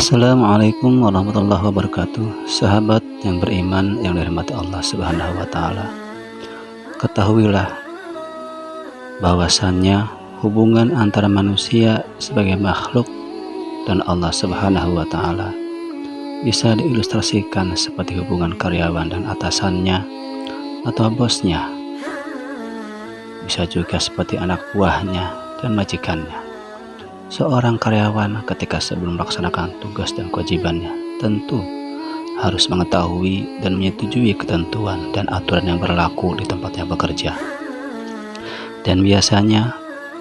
Assalamualaikum warahmatullahi wabarakatuh. Sahabat yang beriman yang dirahmati Allah Subhanahu wa taala. Ketahuilah bahwasannya hubungan antara manusia sebagai makhluk dan Allah Subhanahu wa taala bisa diilustrasikan seperti hubungan karyawan dan atasannya atau bosnya. Bisa juga seperti anak buahnya dan majikannya. Seorang karyawan ketika sebelum melaksanakan tugas dan kewajibannya tentu harus mengetahui dan menyetujui ketentuan dan aturan yang berlaku di tempatnya bekerja. Dan biasanya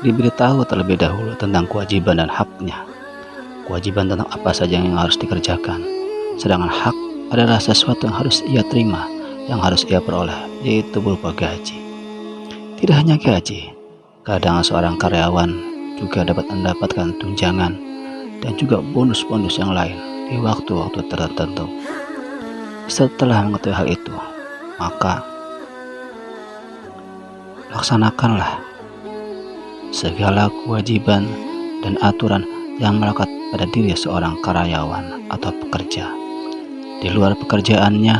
diberitahu terlebih dahulu tentang kewajiban dan haknya. Kewajiban tentang apa saja yang harus dikerjakan. Sedangkan hak adalah sesuatu yang harus ia terima, yang harus ia peroleh, yaitu berupa gaji. Tidak hanya gaji, kadang seorang karyawan juga dapat mendapatkan tunjangan dan juga bonus-bonus yang lain di waktu-waktu tertentu. Setelah mengetahui hal itu, maka laksanakanlah segala kewajiban dan aturan yang melekat pada diri seorang karyawan atau pekerja. Di luar pekerjaannya,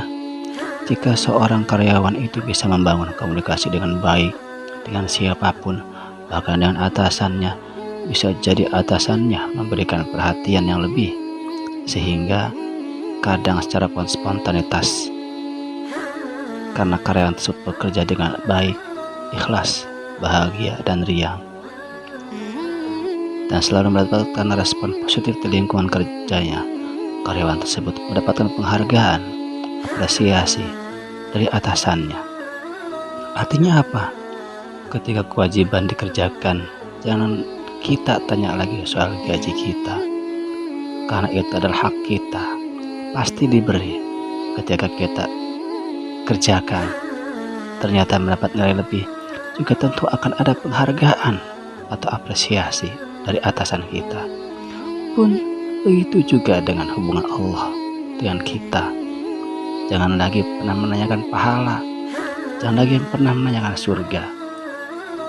jika seorang karyawan itu bisa membangun komunikasi dengan baik dengan siapapun, bahkan dengan atasannya, bisa jadi atasannya memberikan perhatian yang lebih, sehingga kadang secara spontanitas karena karyawan tersebut bekerja dengan baik, ikhlas, bahagia, dan riang, dan selalu mendapatkan respon positif di lingkungan kerjanya, karyawan tersebut mendapatkan penghargaan, apresiasi dari atasannya. Artinya apa? Ketika kewajiban dikerjakan, jangan kita tanya lagi soal gaji kita, karena itu adalah hak kita, pasti diberi. Ketika kita kerjakan ternyata mendapat nilai lebih, juga tentu akan ada penghargaan atau apresiasi dari atasan kita. Pun begitu juga dengan hubungan Allah dengan kita. Jangan lagi pernah menanyakan pahala, jangan lagi pernah menanyakan surga,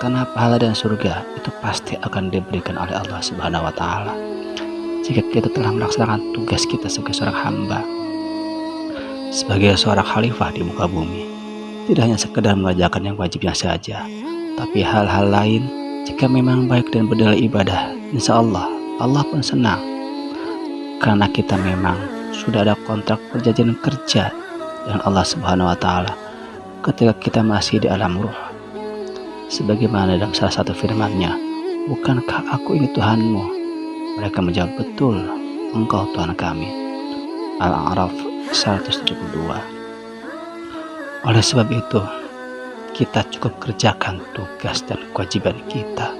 karena pahala dan surga itu pasti akan diberikan oleh Allah Subhanahu wa taala jika kita telah melaksanakan tugas kita sebagai seorang hamba, sebagai seorang khalifah di muka bumi. Tidak hanya sekedar mengerjakan yang wajibnya saja, tapi hal-hal lain jika memang baik dan bernilai ibadah, insya Allah Allah pun senang, karena kita memang sudah ada kontrak perjanjian kerja dengan Allah Subhanahu wa taala ketika kita masih di alam ruh. Sebagaimana dalam salah satu firman-Nya, bukankah aku ini Tuhanmu? Mereka menjawab, betul, Engkau Tuhan kami. Al-A'raf 172. Oleh sebab itu, kita cukup kerjakan tugas dan kewajiban kita.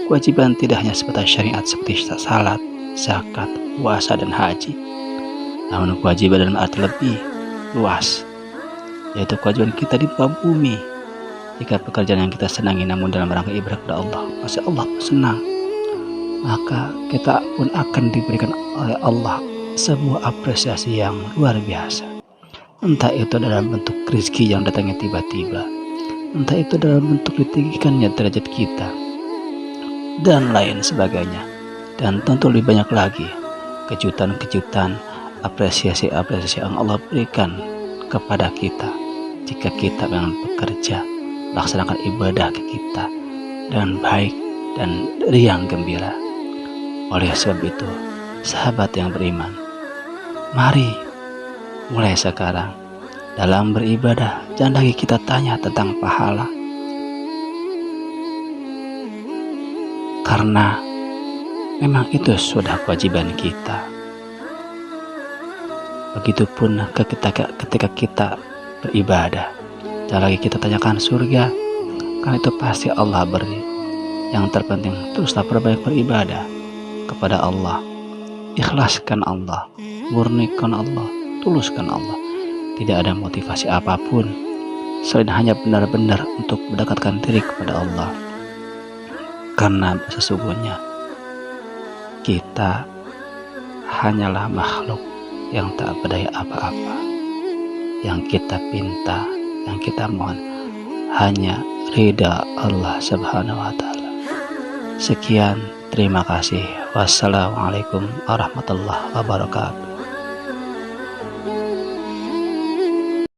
Kewajiban tidak hanya sebatas syariat seperti salat, zakat, puasa, dan haji. Namun kewajiban dalam arti lebih luas, yaitu kewajiban kita di muka bumi. Jika pekerjaan yang kita senangi namun dalam rangka ibadah kepada Allah, pasti Allah senang, maka kita pun akan diberikan oleh Allah sebuah apresiasi yang luar biasa. Entah itu dalam bentuk rezeki yang datangnya tiba-tiba, entah itu dalam bentuk ditinggikannya derajat kita, dan lain sebagainya. Dan tentu lebih banyak lagi kejutan-kejutan, apresiasi-apresiasi yang Allah berikan kepada kita jika kita memang bekerja, laksanakan ibadah ke kita dengan baik dan riang gembira. Oleh sebab itu, sahabat yang beriman, mari mulai sekarang dalam beribadah jangan lagi kita tanya tentang pahala, karena memang itu sudah kewajiban kita. Begitupun ketika kita beribadah, jangan lagi kita tanyakan surga, karena itu pasti Allah beri. Yang terpenting teruslah perbaiki beribadah kepada Allah, ikhlaskan Allah, murnikan Allah, tuluskan Allah. Tidak ada motivasi apapun selain hanya benar-benar untuk mendekatkan diri kepada Allah, karena sesungguhnya kita hanyalah makhluk yang tak berdaya apa-apa. Yang kita pinta, yang kita mohon hanya ridha Allah Subhanahu wa taala. Sekian, Terima kasih. Wassalamualaikum warahmatullahi wabarakatuh.